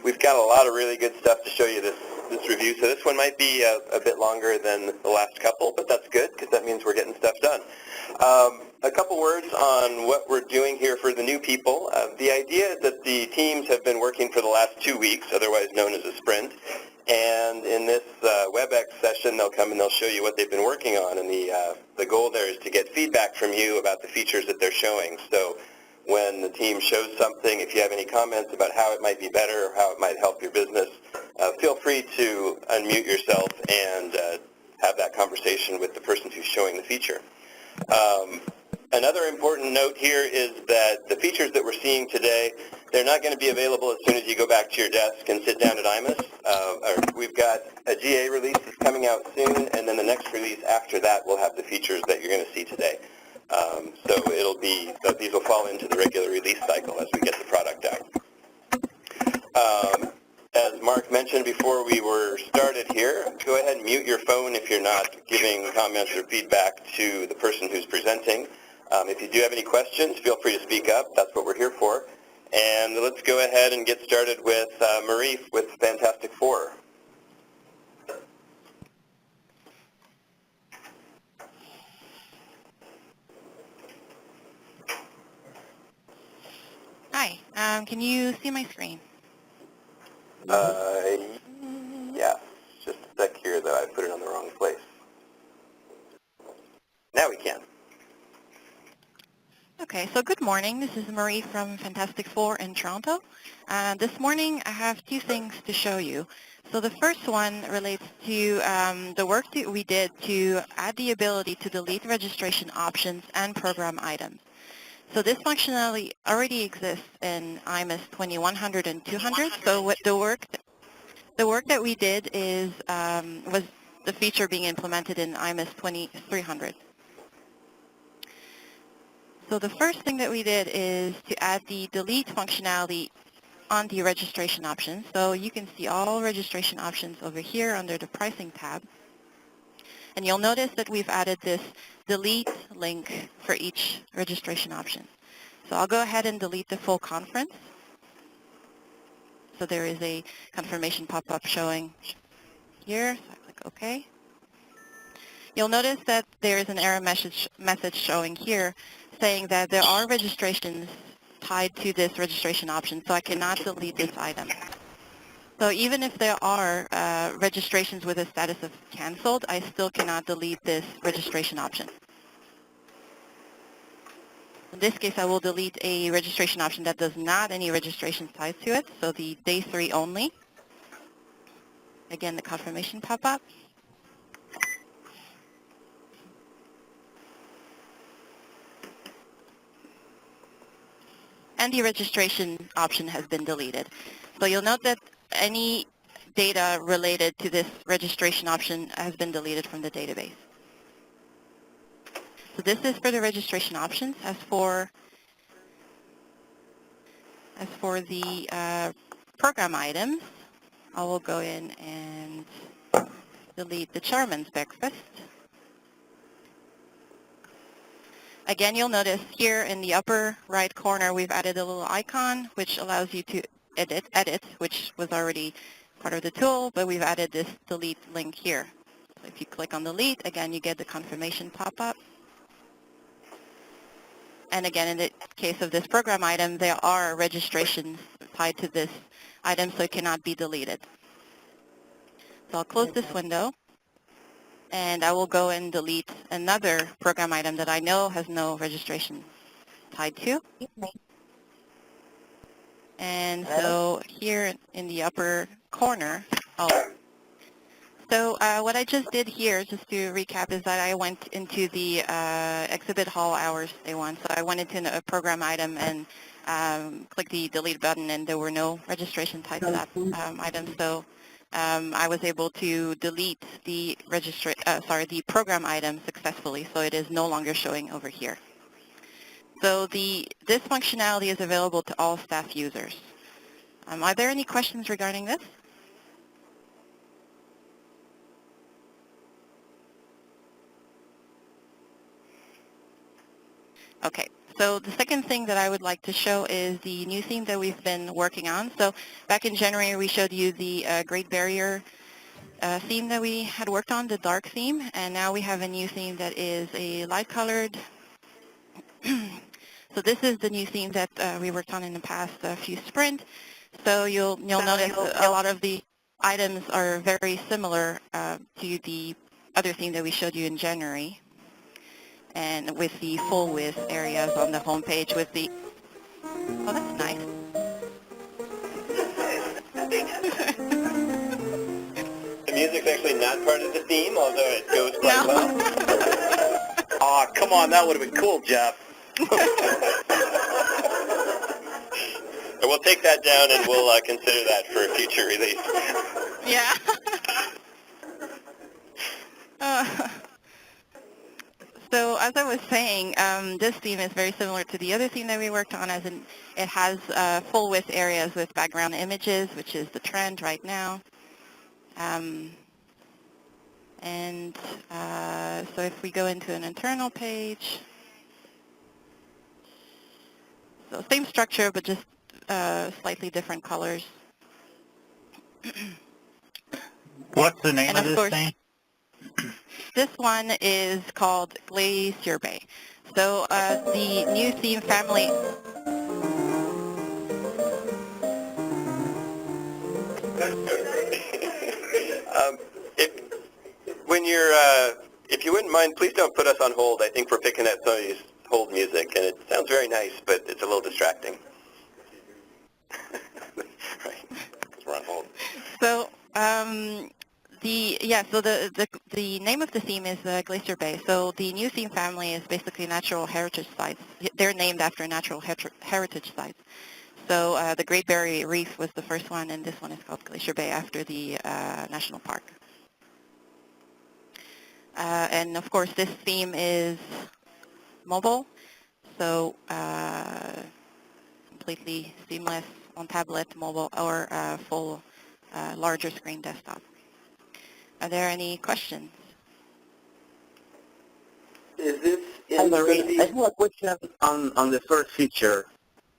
We've got a lot of really good stuff to show you this review, so this one might be a bit longer than the last couple, but that's good because that means we're getting stuff done. A couple words on what we're doing here for the new people. The idea is that the teams have been working for the last 2 weeks, otherwise known as a sprint, and in this WebEx session they'll come and they'll show you what they've been working on, and the goal there is to get feedback from you about the features that they're showing. So when the team shows something, if you have any comments about how it might be better or how it might help your business, feel free to unmute yourself and have that conversation with the person who's showing the feature. Another important note here is that the features that we're seeing today, they're not going to be available as soon as you go back to your desk and sit down at iMIS. We've got a GA release that's coming out soon, and then the next release after that will have the features that you're going to see today. So these will fall into the regular release cycle as we get the product out. As Mark mentioned before we were started here, go ahead and mute your phone if you're not giving comments or feedback to the person who's presenting. If you do have any questions, feel free to speak up. That's what we're here for. And let's go ahead and get started with Marie with Fantastic Four. Hi, can you see my screen? Yeah, just a sec here that I put it on the wrong place. Now we can. Okay, so good morning. This is Marie from Fantastic Four in Toronto. This morning I have two things to show you. So the first one relates to the work that we did to add the ability to delete registration options and program items. So this functionality already exists in iMIS 2100 and 200. So what the work that we did is was the feature being implemented in iMIS 2300. So the first thing that we did is to add the delete functionality on the registration options. So you can see all registration options over here under the pricing tab. And you'll notice that we've added this delete link for each registration option. So I'll go ahead and delete the full conference. So there is a confirmation pop-up showing here. So I click OK. You'll notice that there is an error message showing here saying that there are registrations tied to this registration option, so I cannot delete this item. So even if there are registrations with a status of canceled, I still cannot delete this registration option. In this case, I will delete a registration option that does not any registrations tied to it, so the day 3 only. Again, the confirmation pop-up. And the registration option has been deleted. So you'll note that any data related to this registration option has been deleted from the database. So this is for the registration options. As for the program items, I will go in and delete the Chairman's Breakfast. Again, you'll notice here in the upper right corner, we've added a little icon which allows you to edit, which was already part of the tool, but we've added this delete link here. So if you click on delete, again, you get the confirmation pop-up. And again, in the case of this program item, there are registrations tied to this item, so it cannot be deleted. So I'll close this window. And I will go and delete another program item that I know has no registration tied to. And so here in the upper corner, what I just did here, just to recap, is that I went into the exhibit hall hours day 1. So I went into a program item and clicked the delete button, and there were no registration tied to that item. So I was able to delete the program item successfully, so it is no longer showing over here. So this functionality is available to all staff users. Are there any questions regarding this? Okay, So the second thing that I would like to show is the new theme that we've been working on. So back in January, we showed you the Great Barrier theme that we had worked on, the dark theme, and now we have a new theme that is a light-colored. So this is the new theme that we worked on in the past few sprints. So you'll notice a lot of the items are very similar to the other theme that we showed you in January, and with the full width areas on the home page with the, oh, that's nice. The music's actually not part of the theme, although it goes quite well. Aw, come on, that would have been cool, Jeff. And we'll take that down and we'll consider that for a future release. Yeah. So as I was saying, this theme is very similar to the other theme that we worked on, as in it has full width areas with background images, which is the trend right now. So if we go into an internal page, so same structure, but just slightly different colors. What's the name of this thing? This one is called Glacier Bay. So the new theme family. If you wouldn't mind, please don't put us on hold. I think we're picking at some of these hold music, and it sounds very nice, but it's a little distracting. Right, because we're on hold. So the name of the theme is Glacier Bay. So the new theme family is basically natural heritage sites. They're named after natural heritage sites. So the Great Barrier Reef was the first one, and this one is called Glacier Bay after the national park. And of course, this theme is mobile, so completely seamless on tablet, mobile, or full larger screen desktop. Are there any questions? Is this Hi, Marie. I have a question on the first feature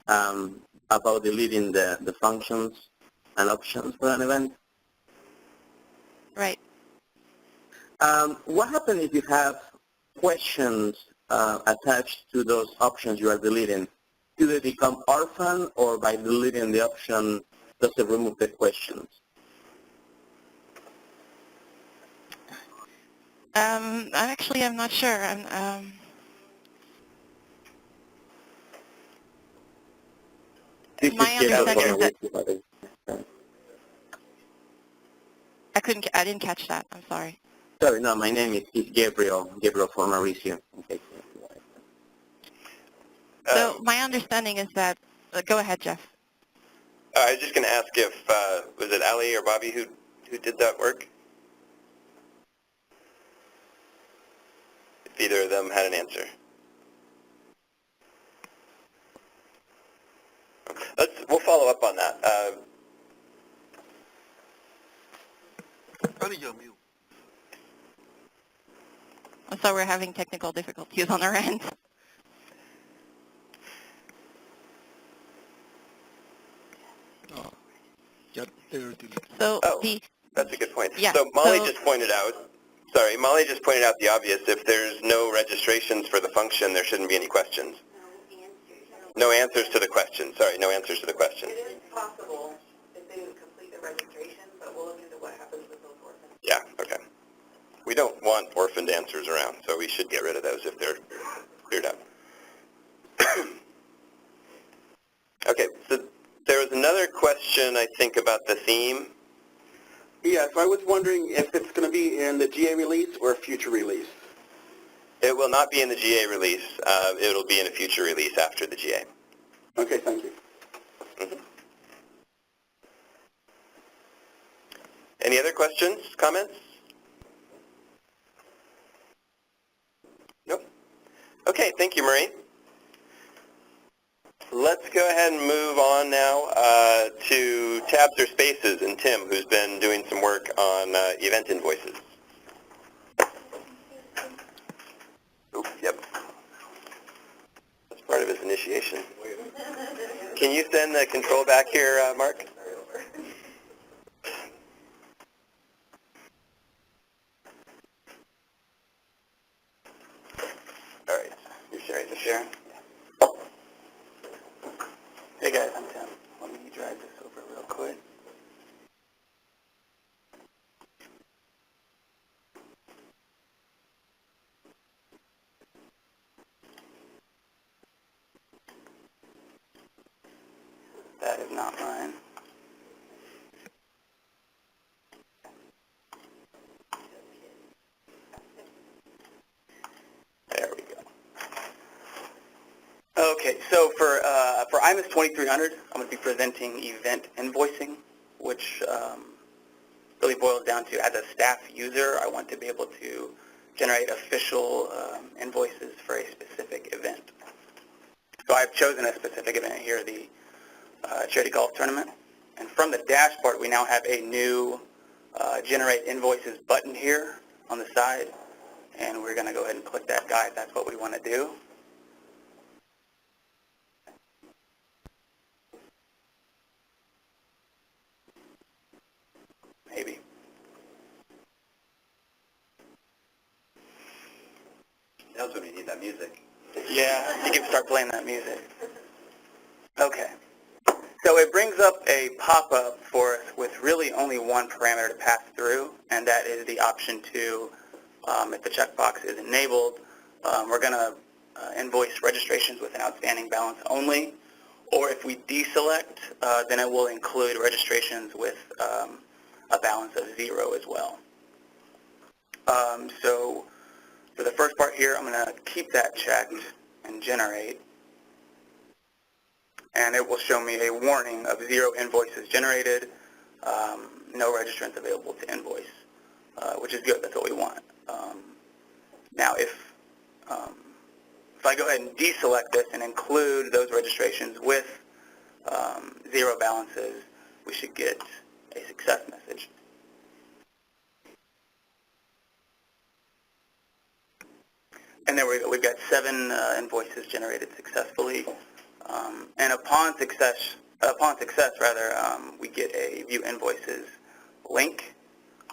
about deleting the functions and options for an event. Right. What happens if you have questions attached to those options you are deleting? Do they become orphan, or by deleting the option, does it remove the questions? I'm not sure. My understanding is that I didn't catch that. I'm sorry. Sorry, no, my name is Gabriel for Mauricio. Okay. So my understanding is that, go ahead, Jeff. I was just going to ask if, was it Ali or Bobby who did that work? If either of them had an answer. We'll follow up on that. So we're having technical difficulties on our end. So that's a good point. Yeah, so Molly just pointed out the obvious. If there's no registrations for the function, there shouldn't be any questions. No answers to the question. Sorry, no answers to the question. It is possible if they would complete the registration, but we'll look into what happens with those orphans. Yeah, okay. We don't want orphaned answers around, so we should get rid of those if they're cleared up. Okay, so there was another question, I think, about the theme. Yes, I was wondering if it's going to be in the GA release or a future release. It will not be in the GA release. It'll be in a future release after the GA. Okay, thank you. Mm-hmm. Any other questions, comments? Nope. Okay, thank you, Marie. Let's go ahead and move on now to tabs or spaces, and Tim, who's been doing some work on event invoices. Oops, yep. That's part of it. service initiation. Can you send the control back here, Mark? All right, you're sharing the share. Hey guys, I'm Tim. Let me drag this over real quick. That is not mine. There we go. Okay, so for iMIS 2300, I'm going to be presenting event invoicing, which really boils down to, as a staff user, I want to be able to generate official invoices for a specific event. So I've chosen a specific event here, the charity golf tournament. And from the dashboard, we now have a new Generate Invoices button here on the side. And we're going to go ahead and click that guy if that's what we want to do. Maybe. That's when you need that music. Yeah, you can start playing that music. Okay. So it brings up a pop-up for us with really only one parameter to pass through, and that is the option to, if the checkbox is enabled, we're going to invoice registrations with an outstanding balance only, or if we deselect, then it will include registrations with a balance of 0 as well. So for the first part here, I'm going to keep that checked and generate. And it will show me a warning of 0 invoices generated, no registrants available to invoice, which is good. That's what we want. Now, if I go ahead and deselect this and include those registrations with 0 balances, we should get a success message. And there we go. We've got 7 invoices generated successfully. And upon success, we get a View Invoices link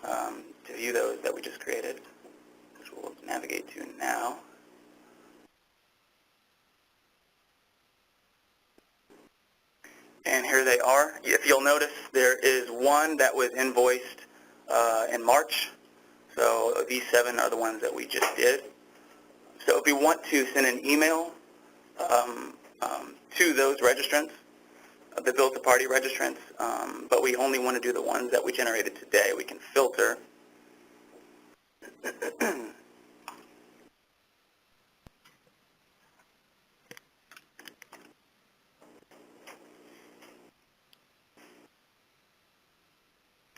to view those that we just created, which we'll navigate to now. And here they are. If you'll notice, there is one that was invoiced in March. So these 7 are the ones that we just did. So if we want to send an email to those registrants, the bill-to-party registrants, but we only want to do the ones that we generated today, we can filter.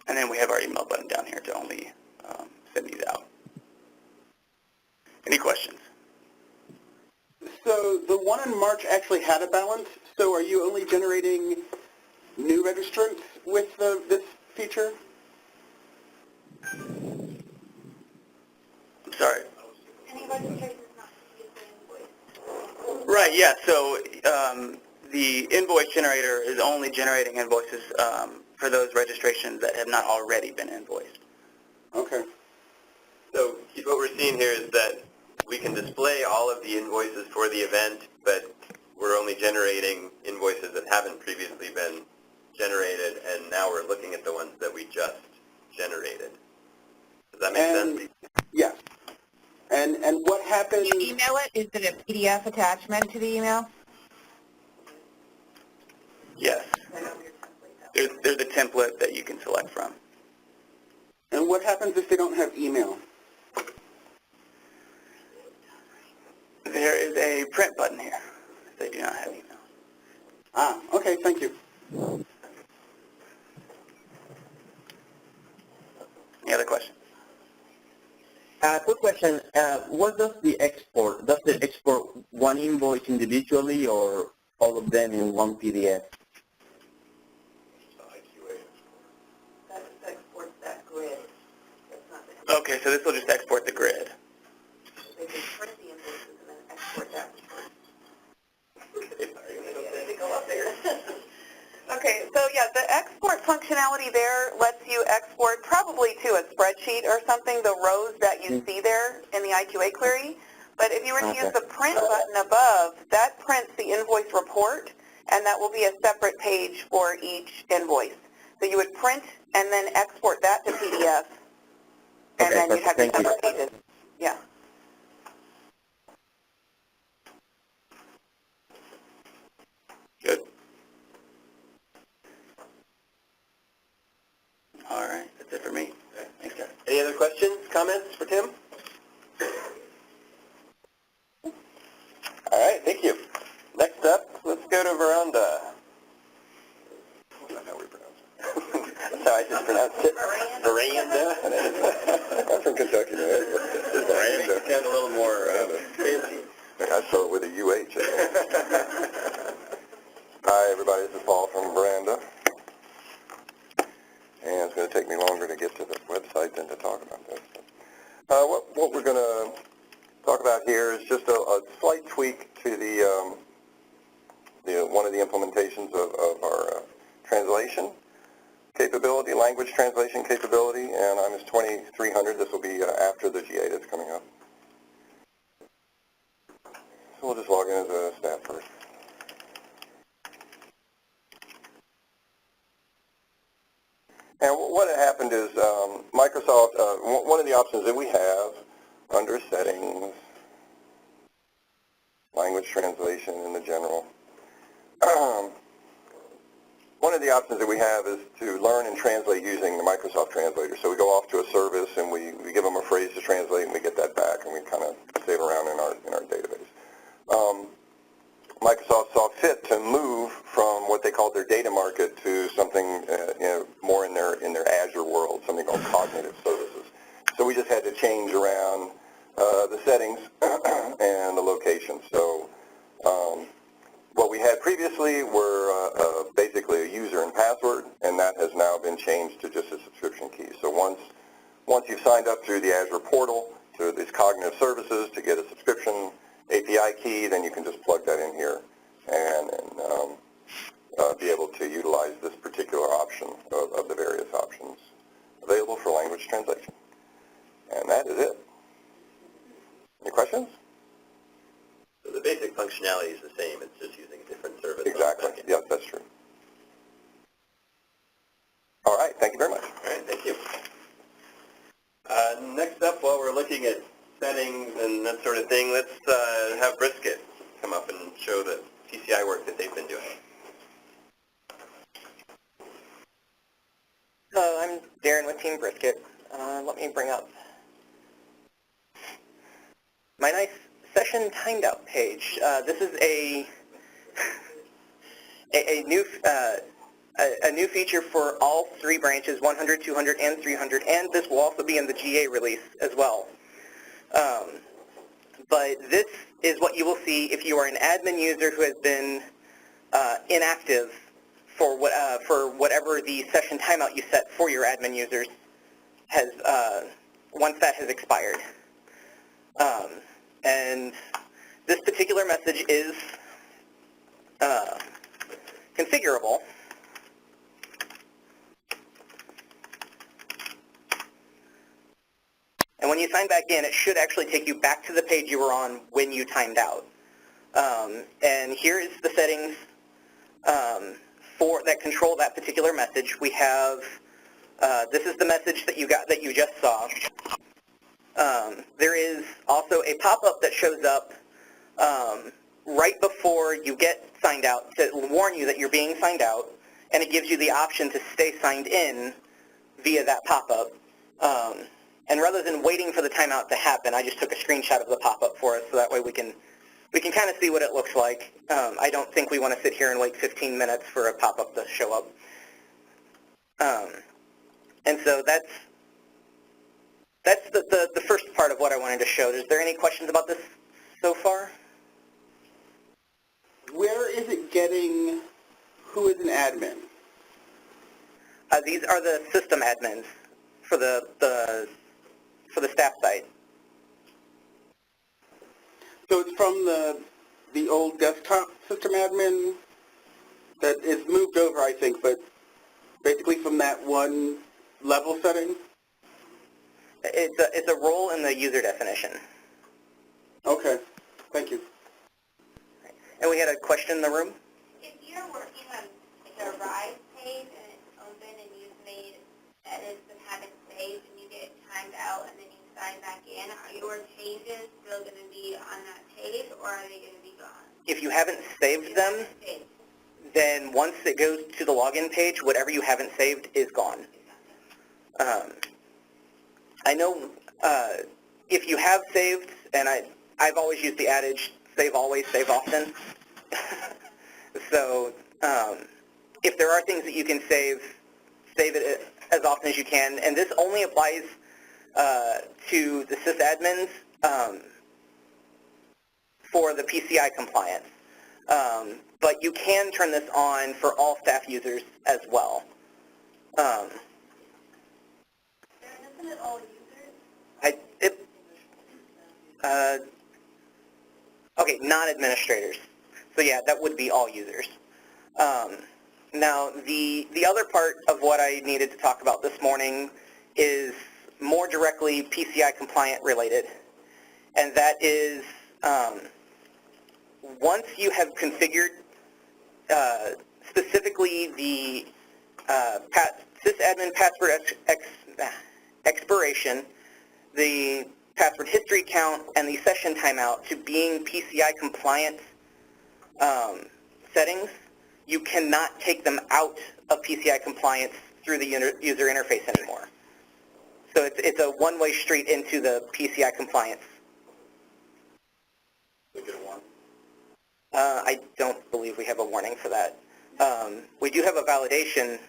And then we have our email button down here to only send these out. Any questions? So the one in March actually had a balance, so are you only generating new registrants with this feature? I'm sorry. Any registration is not usually invoiced. Right, yeah, so the invoice generator is only generating invoices for those registrations that have not already been invoiced. Okay. So what we're seeing here is that we can display all of the invoices for the event, but we're only generating invoices that haven't previously been generated, and now we're looking at the ones that we just generated. Does that make sense? Yes. And what happens? Can you email it? Is it a PDF attachment to the email? Yes. There's a template that you can select from. And what happens if they don't have email? There is a print button here if they do not have email. Ah, okay, thank you. Any other questions? Quick question. What does the export? Does it export one invoice individually or all of them in one PDF? That just exports that grid. That's not the Okay, so this will just export the grid. They can print the invoices and then export that. Okay, so yeah, the export functionality there lets you export probably to a spreadsheet or something, the rows that you see there in the IQA query. But if you were to use the print button above, that prints the invoice report, and that will be a separate page for each invoice. So you would print and then export that to PDF, and then you'd have your separate pages. Yeah. Good. All right, that's it for me. Thanks, guys. Any other questions, comments for Tim? All right, thank you. Next up, let's go to Veranda. That's how we pronounce it. That's how I just pronounced it. Veranda. I'm from Kentucky, man. It's Veranda. Sound a little more fancy. I saw it with a UH. Hi, everybody. This is Paul from Veranda. And it's going to take me longer to get to the website than to talk about this. What we're going to talk about here is just a slight tweak to the one of the implementations of our translation capability, language translation capability, and iMIS 2300. This will be after the GA that's coming up. So we'll just log in as a staff first. And what had happened is Microsoft, one of the options that we have under settings, language translation in the general, one of the options that we have is to learn and translate using the Microsoft Translator. So we go off to a service and we give them a phrase to translate and we get that back and we kind of save around in our database. Microsoft saw fit to move from what they called their data market to something more in their Azure world, something called cognitive services. So we just had to change around the settings and the location. So what we had previously were basically a user and password, and that has now been changed to just a subscription key. So once you've signed up through the Azure portal to these cognitive services to get a subscription API key, then you can just plug that in here and be able to utilize this particular option of the various options available for language translation. And that is it. Any questions? So the basic functionality is the same. It's just using a different service. Exactly. Yes, that's true. All right. Thank you very much. All right. Thank you. Next up, while we're looking at settings and that sort of thing, let's have Brisket come up and show the PCI work that they've been doing. I'm Darren with Team Brisket. Let me bring up my nice session timed out page. This is a new feature for all three branches, 100, 200, and 300, and this will also be in the GA release as well. But this is what you will see if you are an admin user who has been inactive for whatever the session timeout you set for your admin users has once that has expired. And this particular message is configurable. And when you sign back in, it should actually take you back to the page you were on when you timed out. And here is the settings that control that particular message. We have, this is the message that you just saw. There is also a pop-up that shows up right before you get signed out to warn you that you're being signed out, and it gives you the option to stay signed in via that pop-up. And rather than waiting for the timeout to happen, I just took a screenshot of the pop-up for us so that way we can kind of see what it looks like. I don't think we want to sit here and wait 15 minutes for a pop-up to show up. And so that's the first part of what I wanted to show. Is there any questions about this so far? Where is it getting who is an admin? These are the system admins for the staff site. So it's from the old desktop system admin that is moved over, I think, but basically from that one level setting? It's a role in the user definition. Okay, thank you. And we had a question in the room? If you're working on like a Rise page and it's open and you've made edits and haven't saved and you get timed out and then you sign back in, are your changes still going to be on that page or are they going to be gone? If you haven't saved them, then once it goes to the login page, whatever you haven't saved is gone. I know if you have saved, and I've always used the adage, save always, save often. So if there are things that you can save it as often as you can. And this only applies to the sysadmins for the PCI compliance. But you can turn this on for all staff users as well. Isn't it all users? Okay, non-administrators. So yeah, that would be all users. Now, the other part of what I needed to talk about this morning is more directly PCI compliant related. And that is once you have configured specifically the sysadmin password expiration, the password history count, and the session timeout to being PCI compliant settings, you cannot take them out of PCI compliance through the user interface anymore. So it's a one-way street into the PCI compliance. I don't believe we have a warning for that. We do have a validation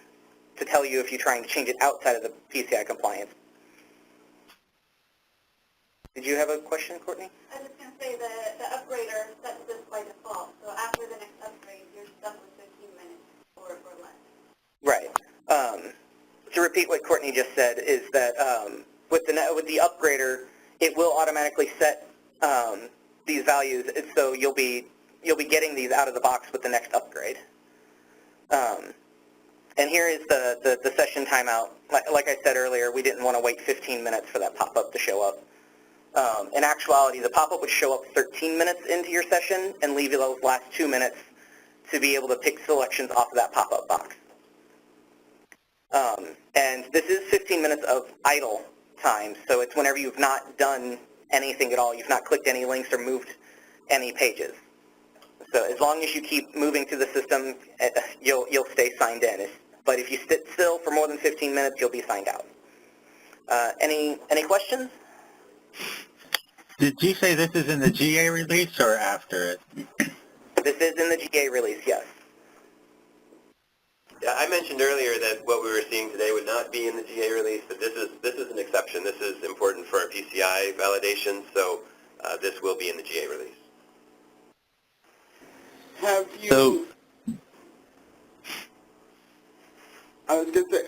to tell you if you're trying to change it outside of the PCI compliance. Did you have a question, Courtney? I was just going to say the upgrader sets this by default, so after the next upgrade, you're stuck with 15 minutes or less. Right. To repeat what Courtney just said is that with the upgrader, it will automatically set these values, so you'll be getting these out of the box with the next upgrade. And here is the session timeout. Like I said earlier, we didn't want to wait 15 minutes for that pop-up to show up. In actuality, the pop-up would show up 13 minutes into your session and leave you those last 2 minutes to be able to pick selections off of that pop-up box. And this is 15 minutes of idle time, so it's whenever you've not done anything at all, you've not clicked any links or moved any pages. So as long as you keep moving through the system, you'll stay signed in. But if you sit still for more than 15 minutes, you'll be signed out. Any questions? Did you say this is in the GA release or after it? This is in the GA release, yes. Yeah, I mentioned earlier that what we were seeing today would not be in the GA release, but this is an exception. This is important for our PCI validation, so this will be in the GA release. Have you? I was going to say,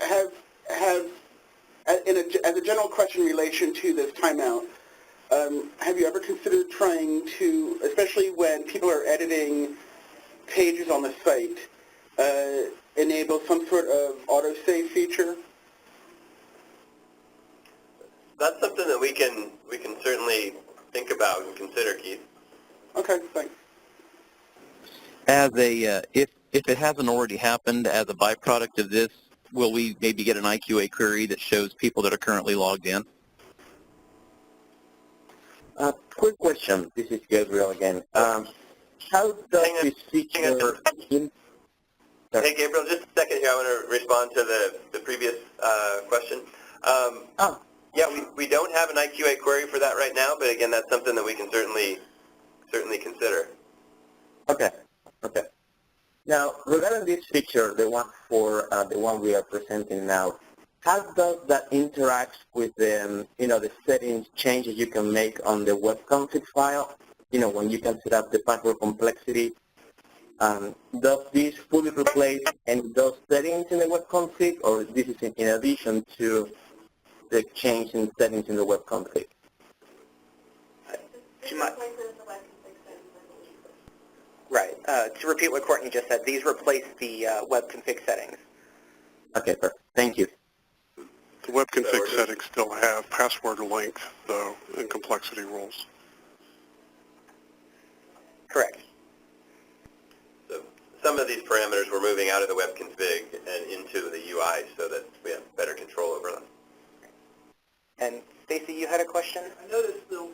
as a general question in relation to this timeout, have you ever considered trying to, especially when people are editing pages on the site, enable some sort of autosave feature? That's something that we can certainly think about and consider, Keith. Okay, thanks. As a, if it hasn't already happened, as a byproduct of this, will we maybe get an IQA query that shows people that are currently logged in? Quick question. This is Gabriel again. How does this feature... Hey, Gabriel, just a second here. I want to respond to the previous question. Yeah, we don't have an IQA query for that right now, but again, that's something that we can certainly consider. Okay. Okay. Now, regarding this feature, the one we are presenting now, how does that interact with the settings changes you can make on the web config file? When you can set up the password complexity. Does this fully replace any of those settings in the web config, or this is in addition to the change in settings in the web config? Right. To repeat what Courtney just said, these replace the web config settings. Okay, perfect. Thank you. The web config settings still have password length, though, and complexity rules. Correct. So some of these parameters we're moving out of the web config and into the UI so that we have better control over them. And Stacy, you had a question? I noticed the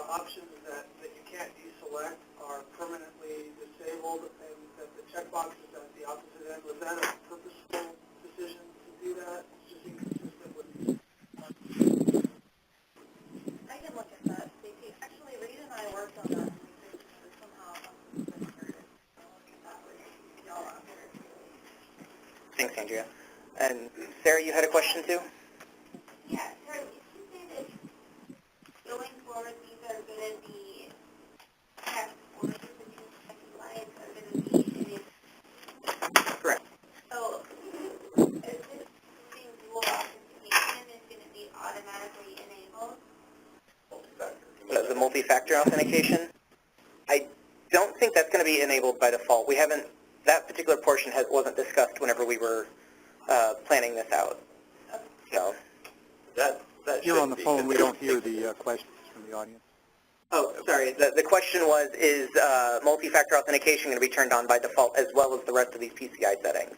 options that you can't deselect are permanently disabled, and that the checkboxes at the opposite end. Was that a purposeful decision to do that? It's just inconsistent with... I can look at that, Stacy. Actually, Reed and I worked on that, and we figured somehow something was inserted. I'll look at that with y'all out here. Thanks, Andrea. And Sarah, you had a question too? Yeah, Sarah, did you say that going forward, these are going to be text orders, the new second lines are going to be enabled? Correct. So, is this using dual authentication is going to be automatically enabled? The multi-factor authentication? I don't think that's going to be enabled by default. We haven't, that particular portion wasn't discussed whenever we were planning this out. So. That You're on the phone. We don't hear the questions from the audience. Oh, sorry. The question was, is multi-factor authentication going to be turned on by default as well as the rest of these PCI settings?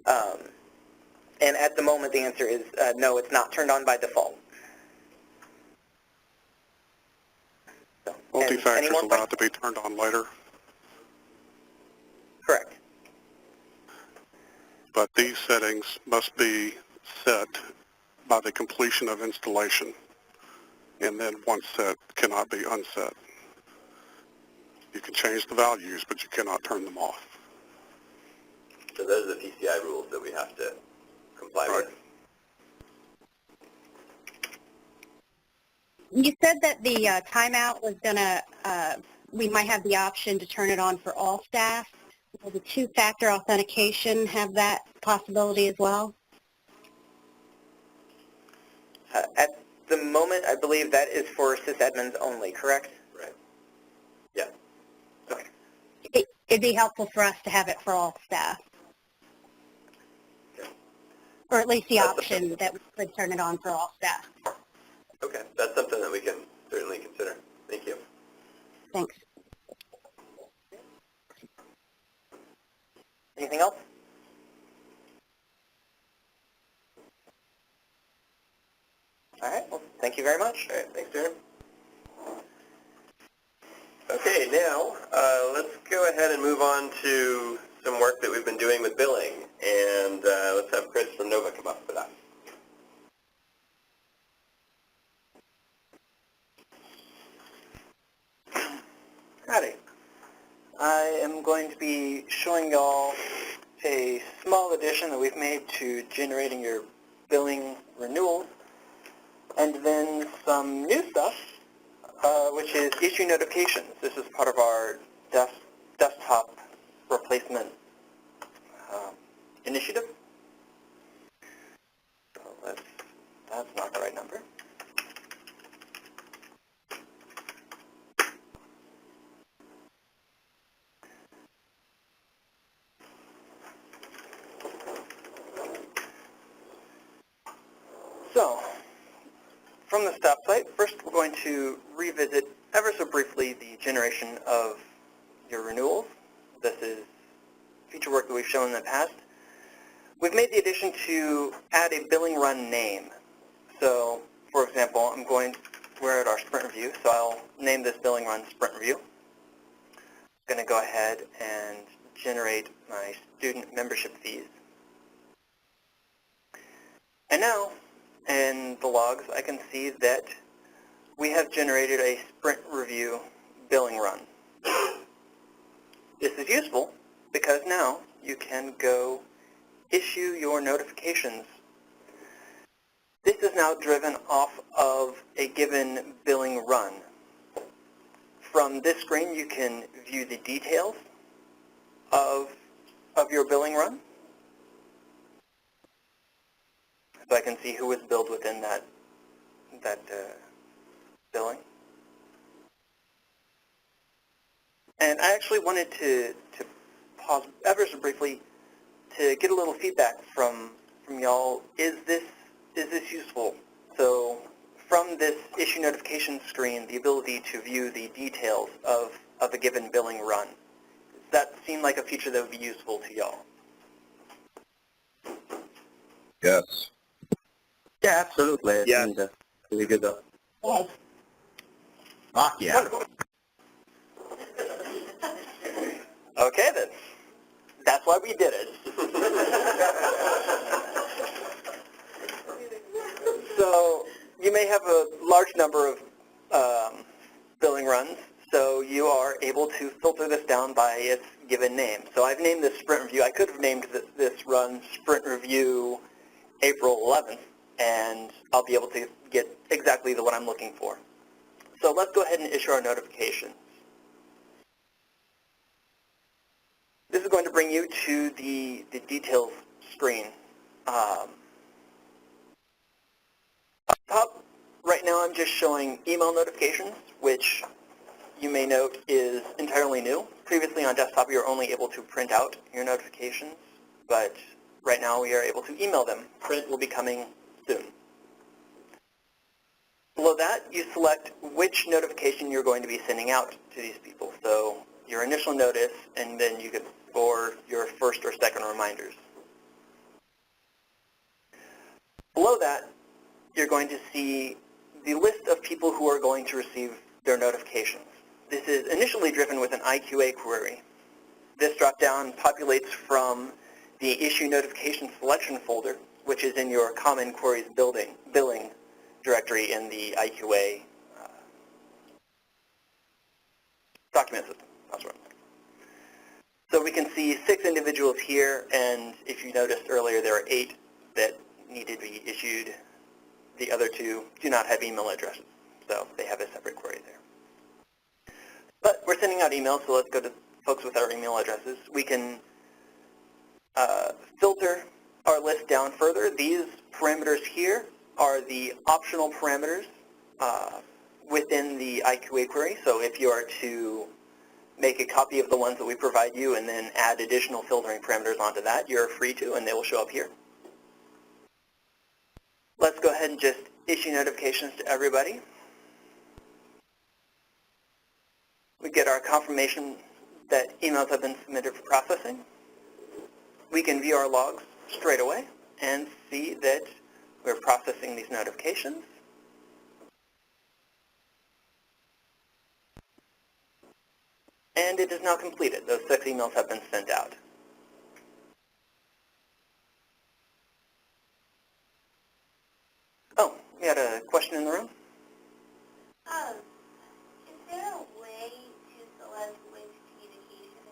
And at the moment, the answer is no, it's not turned on by default. So, Multi-factor is allowed to be turned on later, correct. but these settings must be set by the completion of installation, and then once set, cannot be unset. You can change the values, but you cannot turn them off. So those are the PCI rules that we have to comply with. You said that the timeout was going to, we might have the option to turn it on for all staff. Will the two-factor authentication have that possibility as well? At the moment, I believe that is for sysadmins only, correct? Right. Yeah. Okay. It'd be helpful for us to have it for all staff. Okay. Or at least the option that we could turn it on for all staff. Okay. That's something that we can certainly consider. Thank you. Thanks. Anything else? All right. Well, thank you very much. All right. Thanks, Darren. Okay, now let's go ahead and move on to some work that we've been doing with billing. And let's have Chris from Nova come up for that. Howdy. I am going to be showing y'all a small addition that we've made to generating your billing renewals, and then some new stuff, which is issue notifications. This is part of our desktop replacement initiative. So that's not the right number. So, from the stop site, first we're going to revisit ever so briefly the generation of your renewals. This is feature work that we've shown in the past. We've made the addition to add a billing run name. So, for example, we're at our sprint review, so I'll name this billing run sprint review. I'm going to go ahead and generate my student membership fees. And now, in the logs, I can see that we have generated a sprint review billing run. This is useful because now you can go issue your notifications. This is now driven off of a given billing run. From this screen, you can view the details of your billing run. So I can see who was billed within that billing. And I actually wanted to pause ever so briefly to get a little feedback from y'all. Is this useful? So from this issue notification screen, the ability to view the details of a given billing run, does that seem like a feature that would be useful to y'all? Yes. Yeah, absolutely. Yeah. I think that's really good. Fuck yeah. Wonderful. Okay then. That's why we did it. So you may have a large number of billing runs, so you are able to filter this down by its given name. So I've named this Sprint Review. I could have named this run Sprint Review April 11th, and I'll be able to get exactly the one I'm looking for. So let's go ahead and issue our notification. This is going to bring you to the details screen. Up top, right now I'm just showing email notifications, which you may note is entirely new. Previously on desktop, you were only able to print out your notifications, but right now we are able to email them. Print will be coming soon. Below that, you select which notification you're going to be sending out to these people. So your initial notice, and then you could for your first or second reminders. Below that, you're going to see the list of people who are going to receive their notifications. This is initially driven with an IQA query. This dropdown populates from the issue notification selection folder, which is in your common queries billing directory in the IQA document system. That's right. So we can see 6 individuals here, and if you noticed earlier, there are 8 that needed to be issued. The other 2 do not have email addresses, so they have a separate query there. But we're sending out emails, so let's go to folks with our email addresses. We can filter our list down further. These parameters here are the optional parameters within the IQA query. So if you are to make a copy of the ones that we provide you and then add additional filtering parameters onto that, you're free to, and they will show up here. Let's go ahead and just issue notifications to everybody. We get our confirmation that emails have been submitted for processing. We can view our logs straight away and see that we're processing these notifications. And it is now completed. Those 6 emails have been sent out. Oh, we had a question in the room? Is there a way to select which communication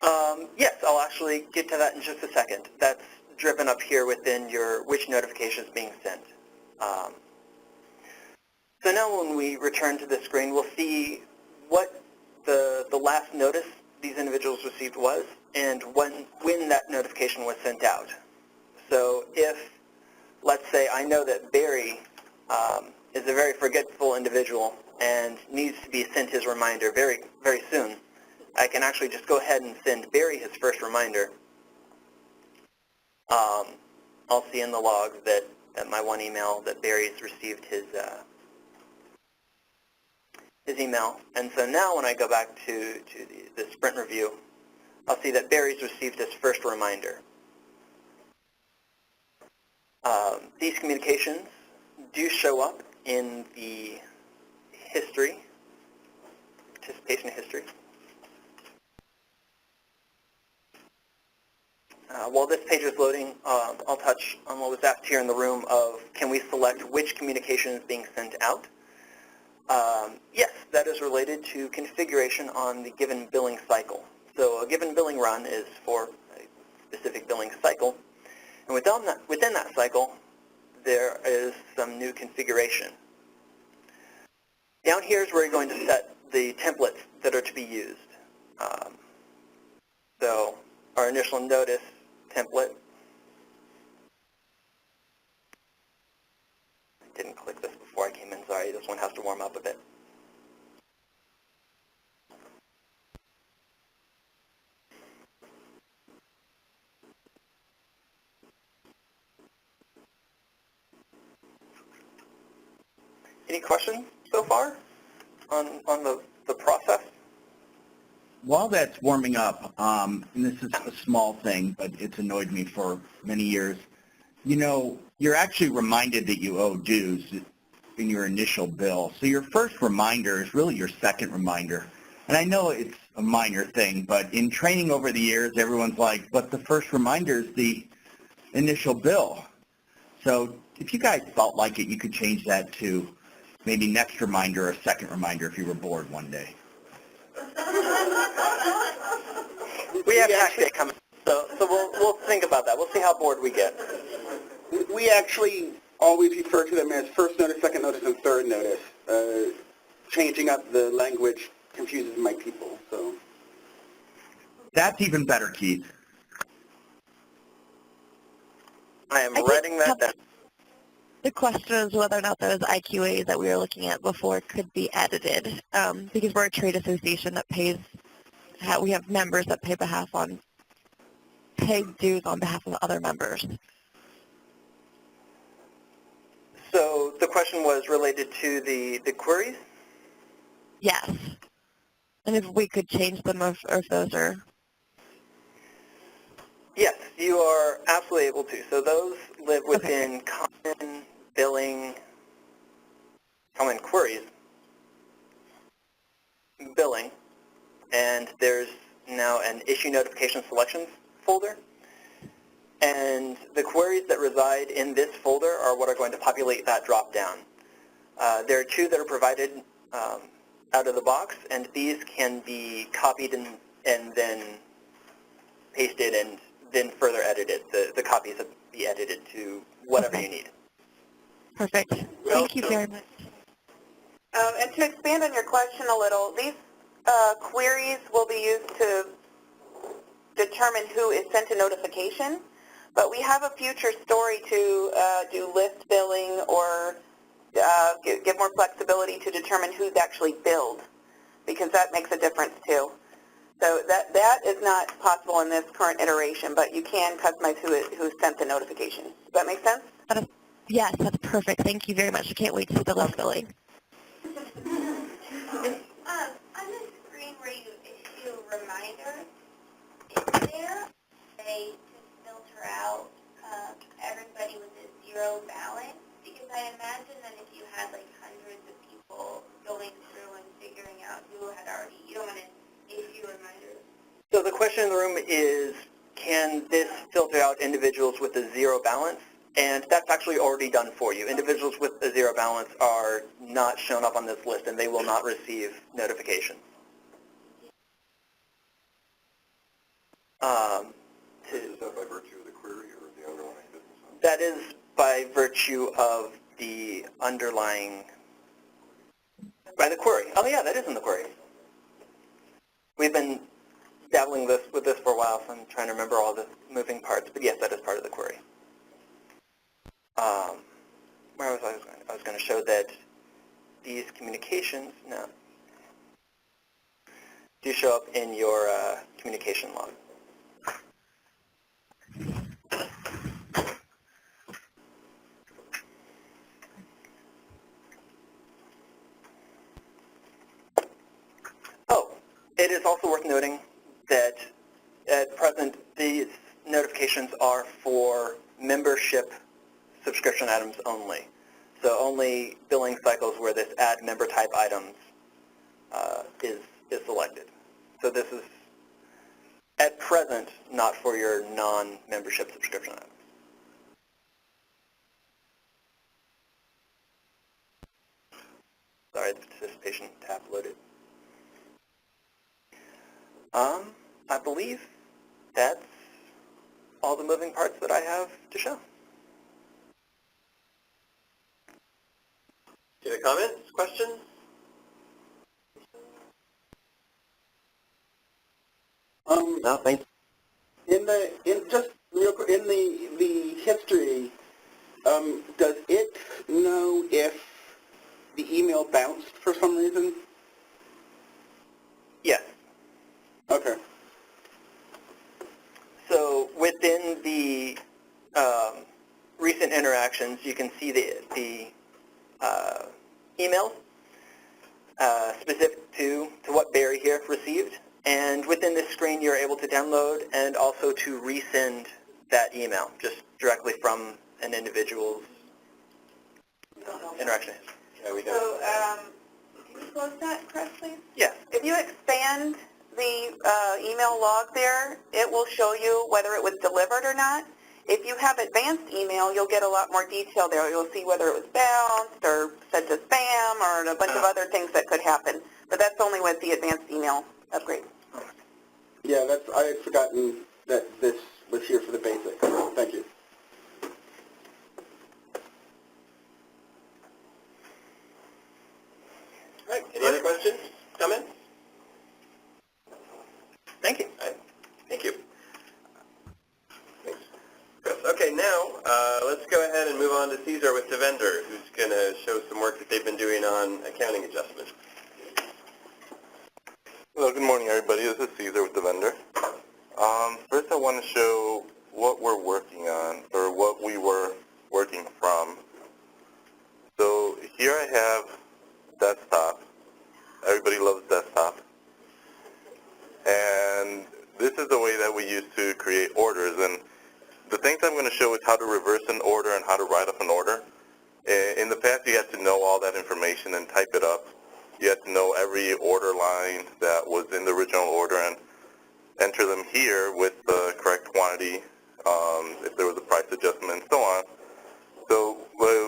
is Yes, I'll actually get to that in just a second. That's driven up here within your which notification is being sent. So now when we return to the screen, we'll see what the last notice these individuals received was and when that notification was sent out. So if, let's say, I know that Barry is a very forgetful individual and needs to be sent his reminder very, very soon, I can actually just go ahead and send Barry his first reminder. I'll see in the logs that my one email that Barry's received his email. And so now when I go back to the sprint review, I'll see that Barry's received his first reminder. These communications do show up in the history, participation history. While this page is loading, I'll touch on what was asked here in the room of can we select which communication is being sent out? Yes, that is related to configuration on the given billing cycle. So a given billing run is for a specific billing cycle. And within that cycle, there is some new configuration. Down here is where you're going to set the templates that are to be used. So our initial notice template. I didn't click this before I came in, sorry. This one has to warm up a bit. Any questions so far on the process? While that's warming up, and this is a small thing, but it's annoyed me for many years, you know, you're actually reminded that you owe dues in your initial bill. So your first reminder is really your second reminder. And I know it's a minor thing, but in training over the years, everyone's like, but the first reminder is the initial bill. So if you guys felt like it, you could change that to maybe next reminder or second reminder if you were bored one day. We have tax day coming, so we'll think about that. We'll see how bored we get. We actually always refer to them as first notice, second notice, and third notice. Changing up the language confuses my people, so. That's even better, Keith. I am writing that down. The question is whether or not those IQAs that we were looking at before could be edited, because we're a trade association that pays, we have members that pay dues on behalf of other members. So the question was related to the queries? Yes. And if we could change them or if those are... Yes, you are absolutely able to. So those live within common billing, common queries, billing, and there's now an issue notification selections folder. And the queries that reside in this folder are what are going to populate that drop-down. There are two that are provided out of the box, and these can be copied and then pasted and then further edited. The copies will be edited to whatever you need. Perfect. Thank you very much. And to expand on your question a little, these queries will be used to determine who is sent a notification, but we have a future story to do list billing or give more flexibility to determine who's actually billed, because that makes a difference too. So that is not possible in this current iteration, but you can customize who sent the notification. Does that make sense? Yes, that's perfect. Thank you very much. I can't wait to see the list billing. On the screen where you issue reminders, is there a way to filter out everybody with a zero balance? Because I imagine that if you had like hundreds of people going through and figuring out who had already, you don't want to issue reminders. So the question in the room is, can this filter out individuals with a zero balance? And that's actually already done for you. Individuals with a zero balance are not shown up on this list, and they will not receive notifications. Is that by virtue of the query or the underlying business? That is by virtue of the underlying, by the query. Oh yeah, that is in the query. We've been dabbling with this for a while, so I'm trying to remember all the moving parts, but yes, that is part of the query. Where was I going? I was going to show that these communications now do show up in your communication log. Oh, it is also worth noting that at present these notifications are for membership subscription items only. So only billing cycles where this add member type items is selected. So this is at present not for your non-membership subscription items. Sorry, the participation tab loaded. I believe that's all the moving parts that I have to show. Any comments, questions? No, thank you. In the history, does it know if the email bounced for some reason? Yes. Okay. So within the recent interactions, you can see the emails specific to what Barry here received. And within this screen, you're able to download and also to resend that email just directly from an individual's interaction. Yeah, we do. So, can you close that, Chris, please? Yes. If you expand the email log there, it will show you whether it was delivered or not. If you have advanced email, you'll get a lot more detail there. You'll see whether it was bounced or sent to spam or a bunch of other things that could happen. But that's only with the advanced email upgrade. Yeah, I had forgotten that this was here for the basic. Thank you. All right. Any other questions, comments? Thank you. All right. Thank you. Thanks, Chris. Okay, now let's go ahead and move on to Cesar with the vendor, who's going to show some work that they've been doing on accounting adjustments. Hello, good morning, everybody. This is Cesar with the vendor. First, I want to show what we're working on, or what we were working from. So here I have desktop. Everybody loves desktop. And this is the way that we use to create orders. And the things I'm going to show is how to reverse an order and how to write up an order. In the past, you had to know all that information and type it up. You had to know every order line that was in the original order and enter them here with the correct quantity, if there was a price adjustment, and so on. So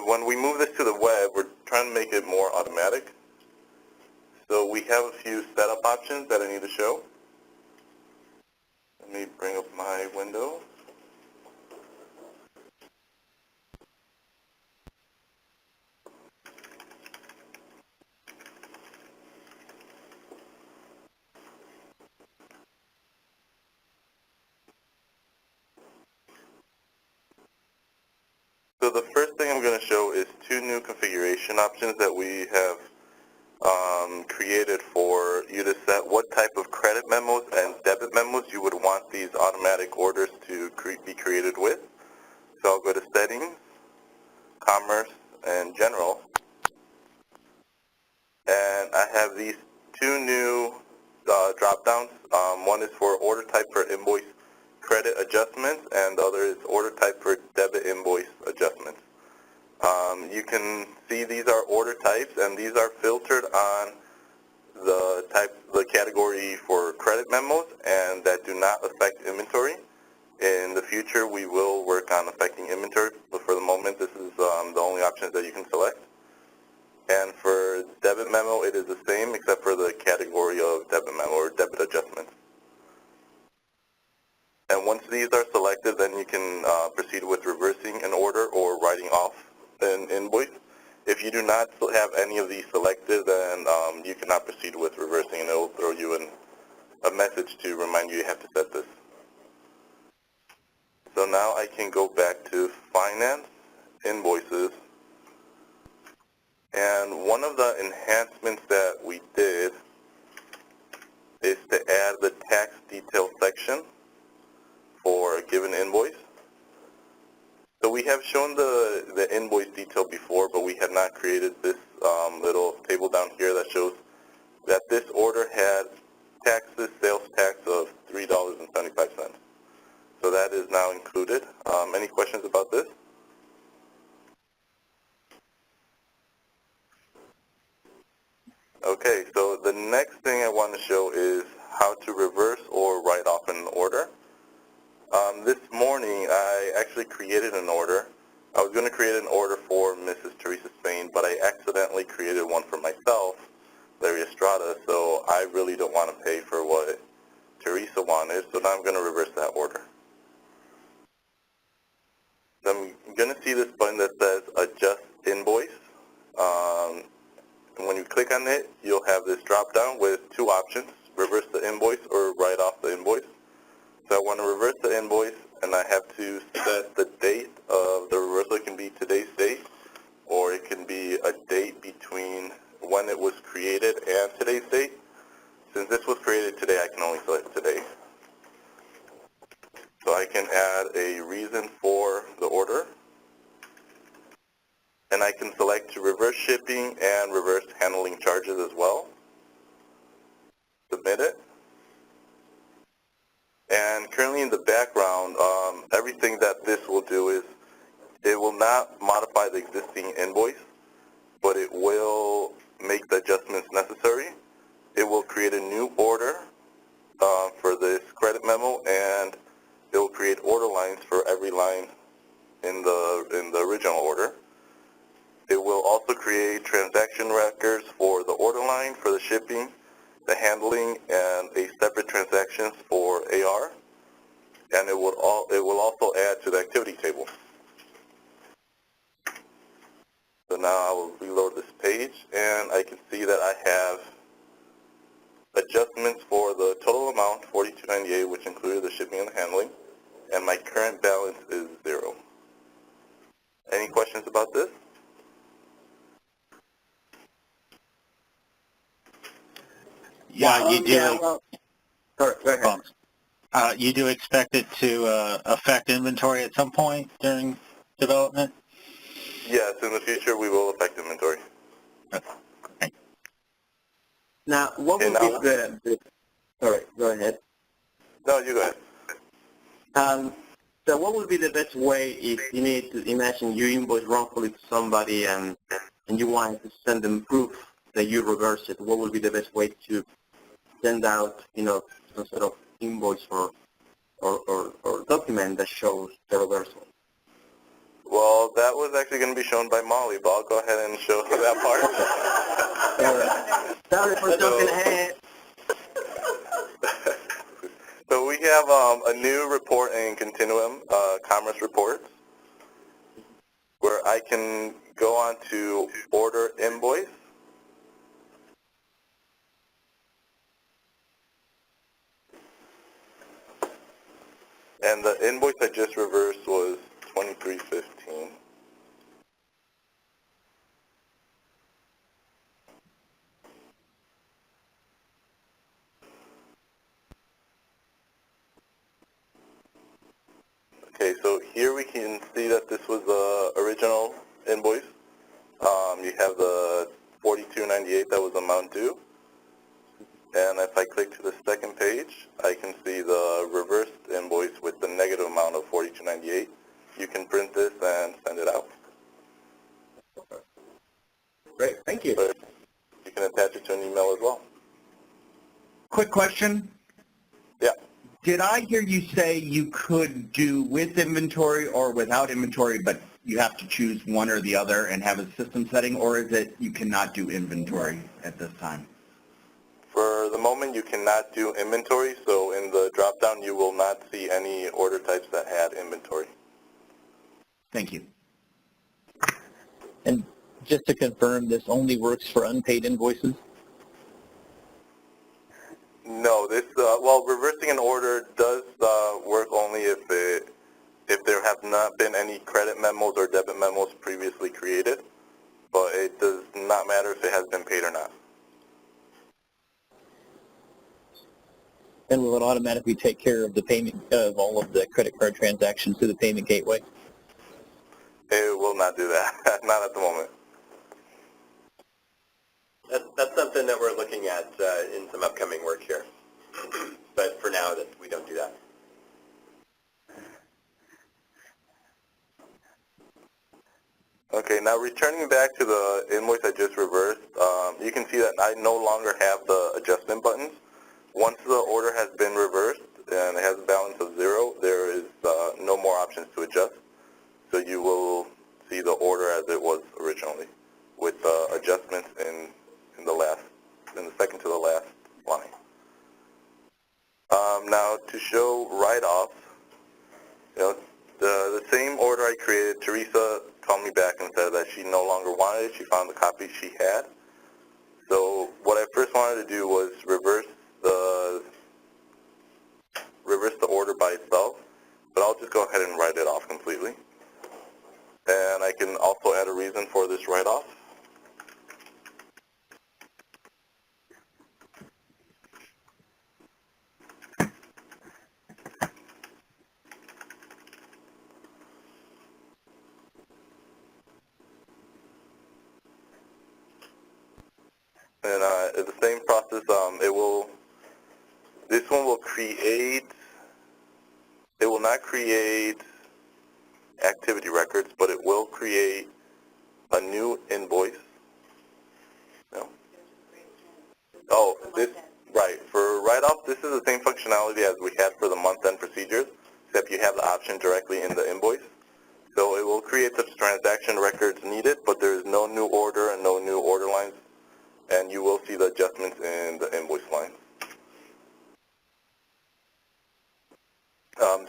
when we move this to the web, we're trying to make it more automatic. So we have a few setup options that I need to show. Let me bring up my window. So the first thing I'm going to show is two new configuration options that we have created for you to set what type of credit memos and debit memos you would want these automatic orders to be created with. So I'll go to Settings, Commerce, and General. And I have these two new drop-downs. One is for order type for invoice credit adjustments, and the other is order type for debit invoice adjustments. You can see these are order types, and these are filtered on the category for credit memos, and that do not affect inventory. In the future, we will work on affecting inventory, but for the moment, this is the only options that you can select. And for debit memo, it is the same except for the category of debit memo or debit adjustments. And once these are selected, then you can proceed with reversing an order or writing off an invoice. If you do not have any of these selected, then you cannot proceed with reversing, and it will throw you a message to remind you have to set this. So now I can go back to Finance, Invoices, and one of the enhancements that we did is to add the tax detail section for a given invoice. So we have shown the invoice detail before, but we had not created this little table down here that shows that this order had taxes, sales tax of $3.75. So that is now included. Any questions about this? Okay, so the next thing I want to show is how to reverse or write off an order. This morning, I actually created an order. I was going to create an order for Mrs. Teresa Spain, but I accidentally created one for myself, Larry Estrada, so I really don't want to pay for what Teresa wanted, so now I'm going to reverse that order. So I'm going to see this button that says Adjust Invoice. And when you click on it, you'll have this drop-down with two options, reverse the invoice or write off the invoice. So I want to reverse the invoice, and I have to set the date of the reversal. It can be today's date, or it can be a date between when it was created and today's date. Since this was created today, I can only select today. So I can add a reason for the order. and I can select to reverse shipping and reverse handling charges as well. Submit it. And currently in the background, everything that this will do is it will not modify the existing invoice, but it will make the adjustments necessary. It will create a new order for this credit memo, and it will create order lines for every line in the original order. It will also create transaction records for the order line, for the shipping, the handling, and a separate transactions for AR. And it will also add to the activity table. So now I will reload this page, and I can see that I have adjustments for the total amount, $42.98, which included the shipping and the handling, and my current balance is 0. Any questions about this? Yeah, you do. Sorry, go ahead. You do expect it to affect inventory at some point during development? Yes, in the future we will affect inventory. Okay. Now, what would be the sorry, go ahead. No, you go ahead. So what would be the best way if you need to imagine you invoice wrongfully to somebody and you want to send them proof that you reverse it? What would be the best way to send out, some sort of invoice or document that shows the reversal? Well, that was actually going to be shown by Molly, but I'll go ahead and show that part. Sorry for jumping ahead. So we have a new report in Continuum, Commerce Reports, where I can go on to Order Invoice. And the invoice I just reversed was $23.15. Okay, so here we can see that this was the original invoice. You have the $42.98 that was the amount due. And if I click to the second page, I can see the reversed invoice with the negative amount of $42.98. You can print this and send it out. Great, thank you. But you can attach it to an email as well. Quick question. Yeah. Did I hear you say you could do with inventory or without inventory, but you have to choose one or the other and have a system setting, or is it you cannot do inventory at this time? For the moment, you cannot do inventory, so in the drop-down, you will not see any order types that had inventory. Thank you. And just to confirm, this only works for unpaid invoices? No, this, well, reversing an order does work only if there have not been any credit memos or debit memos previously created, but it does not matter if it has been paid or not. And will it automatically take care of the payment of all of the credit card transactions through the payment gateway? It will not do that, not at the moment. That's something that we're looking at in some upcoming work here. But for now, we don't do that. Okay, now returning back to the invoice I just reversed, you can see that I no longer have the adjustment buttons. Once the order has been reversed and it has a balance of 0, there is no more options to adjust. So you will see the order as it was originally, with adjustments in the second to the last line. Now to show write-offs, the same order I created, Teresa called me back and said that she no longer wanted it. She found the copy she had. So what I first wanted to do was reverse the order by itself, but I'll just go ahead and write it off completely. And I can also add a reason for this write-off. the same process. This one will create, it will not create activity records, but it will create a new invoice. No? Oh, this, right. For write-off, this is the same functionality as we had for the month-end procedures, except you have the option directly in the invoice. So it will create the transaction records needed, but there is no new order and no new order lines, and you will see the adjustments in the invoice line.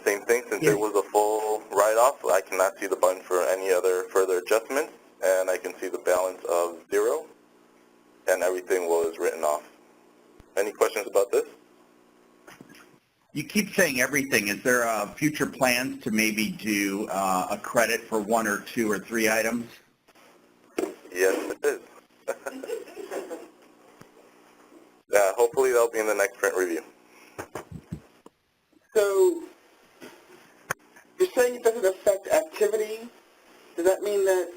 Same thing, since it was a full write-off, I cannot see the button for any other further adjustments, and I can see the balance of 0, and everything was written off. Any questions about this? You keep saying everything. Is there future plans to maybe do a credit for 1 or 2 or 3 items? Yes, it is. Yeah, hopefully that'll be in the next print review. So you're saying it doesn't affect activity? Does that mean that,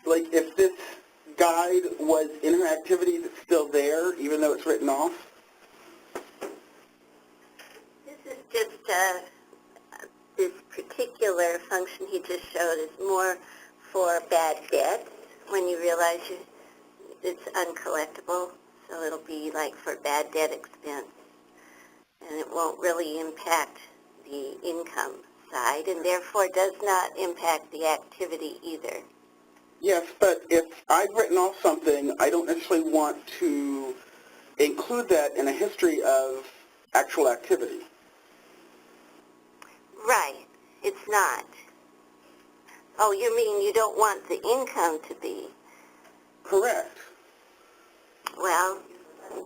like, if this guide was in her activities, it's still there, even though it's written off? This is just, this particular function he just showed is more for bad debts when you realize it's uncollectible. So it'll be like for bad debt expense. And it won't really impact the income side, and therefore does not impact the activity either. Yes, but if I've written off something, I don't necessarily want to include that in a history of actual activity. Right. It's not. Oh, you mean you don't want the income to be? Correct. Well,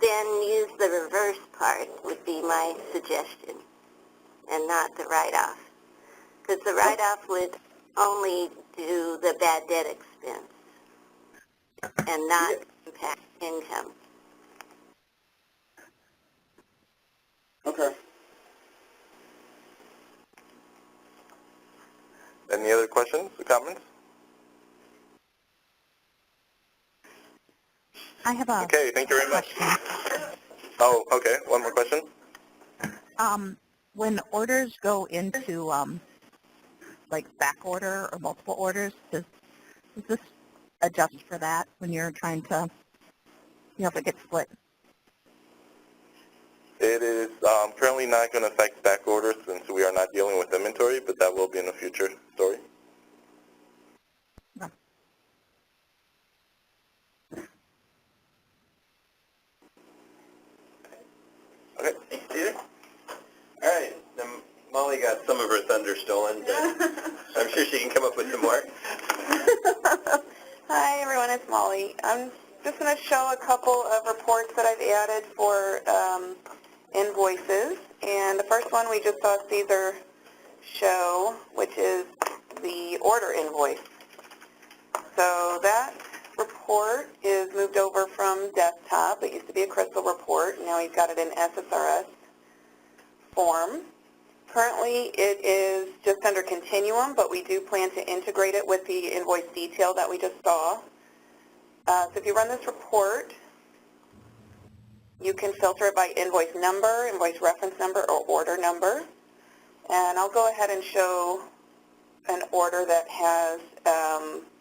then use the reverse part would be my suggestion, and not the write-off. Because the write-off would only do the bad debt expense and not impact income. Okay. Any other questions or comments? I have a Okay, thank you very much. Oh, okay. One more question. When orders go into like back order or multiple orders, does this adjust for that when you're trying to, if it gets split? It is currently not going to affect back orders since we are not dealing with inventory, but that will be in a future story. No. Okay, thanks, Peter. All right, now, Molly got some of her thunder stolen, but I'm sure she can come up with some more. Hi, everyone. It's Molly. I'm just going to show a couple of reports that I've added for invoices. And the first one we just saw Caesar show, which is the order invoice. So that report is moved over from desktop. It used to be a Crystal report. Now he's got it in SSRS form. Currently it is just under Continuum, but we do plan to integrate it with the invoice detail that we just saw. So if you run this report, you can filter it by invoice number, invoice reference number, or order number. And I'll go ahead and show an order that has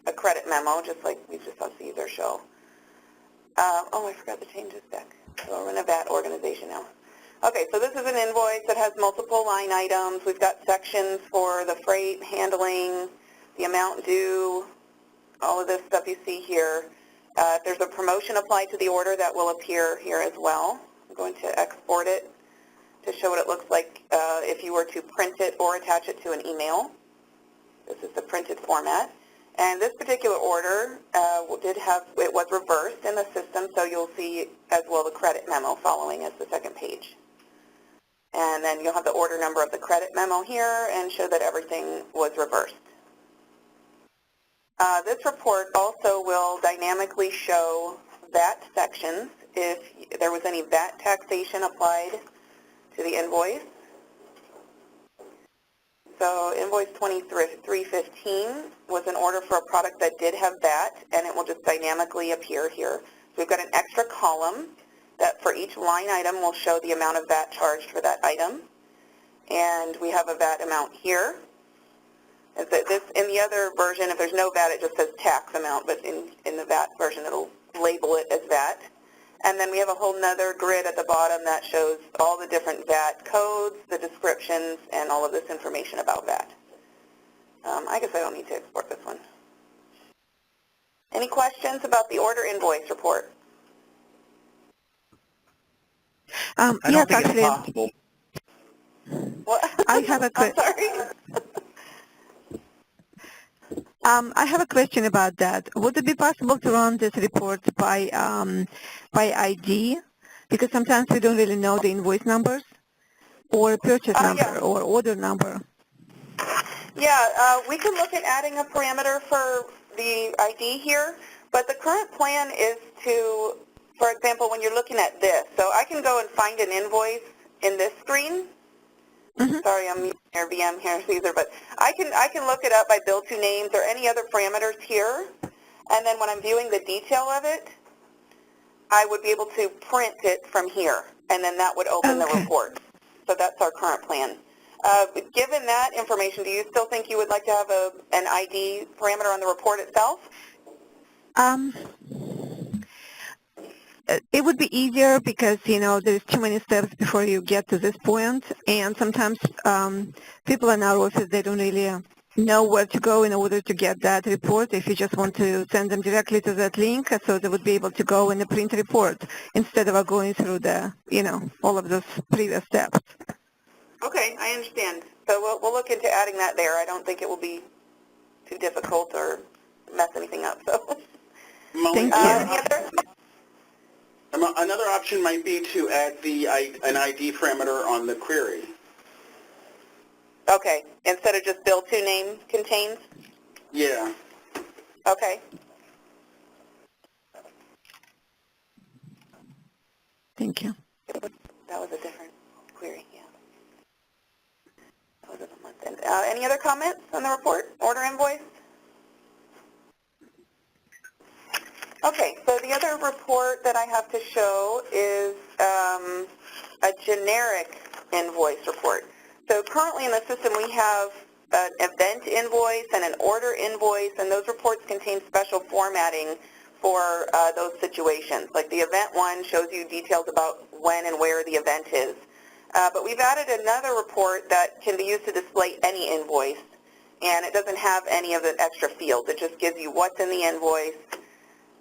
a credit memo, just like we just saw Caesar show. Oh, I forgot to change this back. So we're in a VAT organization now. Okay, so this is an invoice that has multiple line items. We've got sections for the freight, handling, the amount due, all of this stuff you see here. If there's a promotion applied to the order, that will appear here as well. I'm going to export it to show what it looks like if you were to print it or attach it to an email. This is the printed format. And this particular order it was reversed in the system, so you'll see as well the credit memo following as the second page. And then you'll have the order number of the credit memo here and show that everything was reversed. This report also will dynamically show VAT sections if there was any VAT taxation applied to the invoice. So invoice 2315 was an order for a product that did have VAT, and it will just dynamically appear here. we've got an extra column that for each line item will show the amount of VAT charged for that item. And we have a VAT amount here. This, in the other version, if there's no VAT, it just says tax amount, but in the VAT version, it'll label it as VAT. And then we have a whole nother grid at the bottom that shows all the different VAT codes, the descriptions, and all of this information about VAT. I guess I don't need to export this one. Any questions about the order invoice report? I don't yes, think actually. it's possible. What? I have a I'm sorry. I have a question about that. Would it be possible to run this report by ID? Because sometimes we don't really know the invoice numbers or purchase number or order number. Yeah, we can look at adding a parameter for the ID here, but the current plan is to, for example, when you're looking at this, so I can go and find an invoice in this screen. Sorry, I'm using your VM here, Caesar, but I can look it up by bill to names or any other parameters here, and then when I'm viewing the detail of it, I would be able to print it from here, and then that would open the report. So that's our current plan. Given that information, do you still think you would like to have an ID parameter on the report itself? It would be easier because, you know, there's too many steps before you get to this point, and sometimes people in our office, they don't really know where to go in order to get that report. If you just want to send them directly to that link, so they would be able to go in the print report instead of going through the, you know, all of those previous steps. Okay, I understand. So we'll look into adding that there. I don't think it will be too difficult or mess anything up. So. Thank you. Another option might be to add an ID parameter on the query. Okay, instead of just bill to name contains? Yeah. Okay. Thank you. That was a different query, yeah. That was a month end. Any other comments on the report, order invoice? Okay, so the other report that I have to show is a generic invoice report. So currently in the system we have an event invoice and an order invoice, and those reports contain special formatting for those situations. Like the event one shows you details about when and where the event is. But we've added another report that can be used to display any invoice, and it doesn't have any of the extra fields. It just gives you what's in the invoice.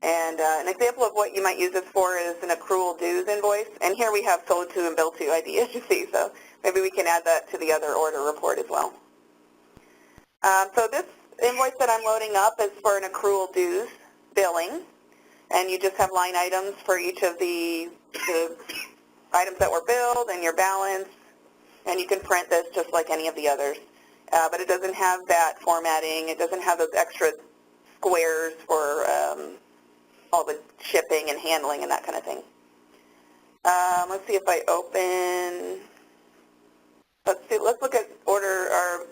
And an example of what you might use this for is an accrual dues invoice. And here we have sold to and bill to ID, as you see. So maybe we can add that to the other order report as well. So this invoice that I'm loading up is for an accrual dues billing. And you just have line items for each of the items that were billed and your balance. And you can print this just like any of the others. But it doesn't have that formatting. It doesn't have those extra squares for all the shipping and handling and that kind of thing. Let's see if I open, let's look at order or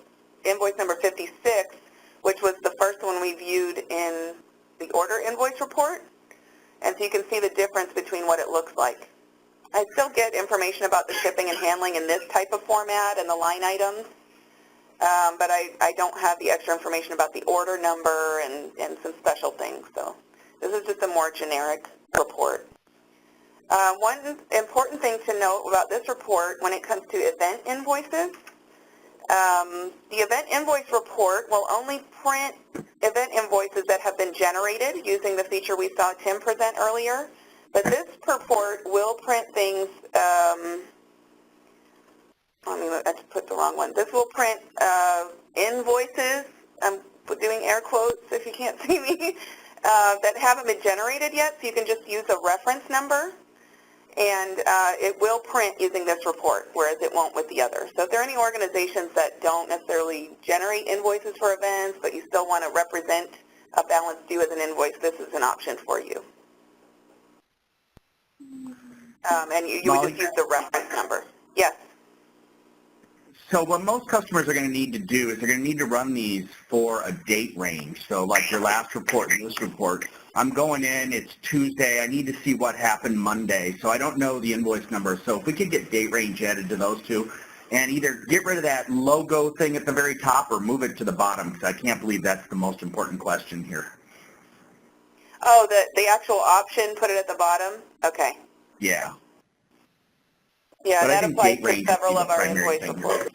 invoice number 56, which was the first one we viewed in the order invoice report. And so you can see the difference between what it looks like. I still get information about the shipping and handling in this type of format and the line items, but I don't have the extra information about the order number and some special things. So this is just a more generic report. One important thing to note about this report when it comes to event invoices, the event invoice report will only print event invoices that have been generated using the feature we saw Tim present earlier. But this report will print things, I just put the wrong one. This will print invoices, I'm doing air quotes if you can't see me, that haven't been generated yet, so you can just use a reference number, and it will print using this report, whereas it won't with the others. So if there are any organizations that don't necessarily generate invoices for events, but you still want to represent a balance due as an invoice, this is an option for you. And you would just use the reference number. Yes? So what most customers are going to need to do is they're going to need to run these for a date range. So like your last report and this report, I'm going in, it's Tuesday, I need to see what happened Monday. So I don't know the invoice number. So if we could get date range added to those two and either get rid of that logo thing at the very top or move it to the bottom, because I can't believe that's the most important question here. Oh, the actual option, put it at the bottom? Okay. Yeah. Yeah, but that applies to several of our invoice reports.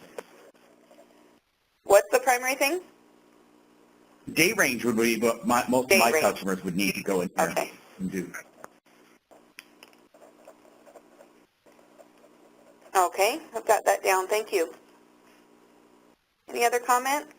What's the primary thing? Date range would be what most of my customers would need to go in there and do. Okay, I've got that down. Thank you. Any other comments?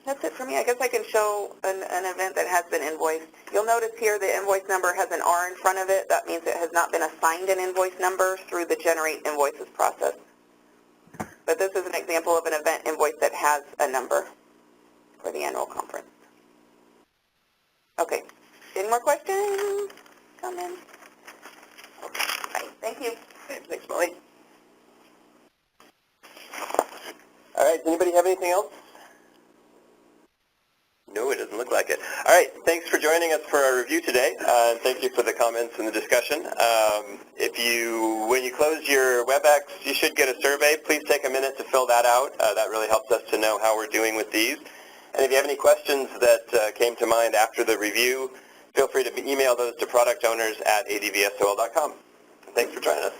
That's it for me. I guess I can show an event that has been invoiced. You'll notice here the invoice number has an R in front of it. That means it has not been assigned an invoice number through the generate invoices process. But this is an example of an event invoice that has a number for the annual conference. Okay. Any more questions? Comments? Okay. Bye. Thank you. Thanks, Molly. All right. Does anybody have anything else? No, it doesn't look like it. All right, thanks for joining us for our review today, and thank you for the comments and the discussion. When you close your WebEx, you should get a survey. Please take a minute to fill that out. That really helps us to know how we're doing with these. And if you have any questions that came to mind after the review, feel free to email those to productowners@advsol.com. Thanks for joining us.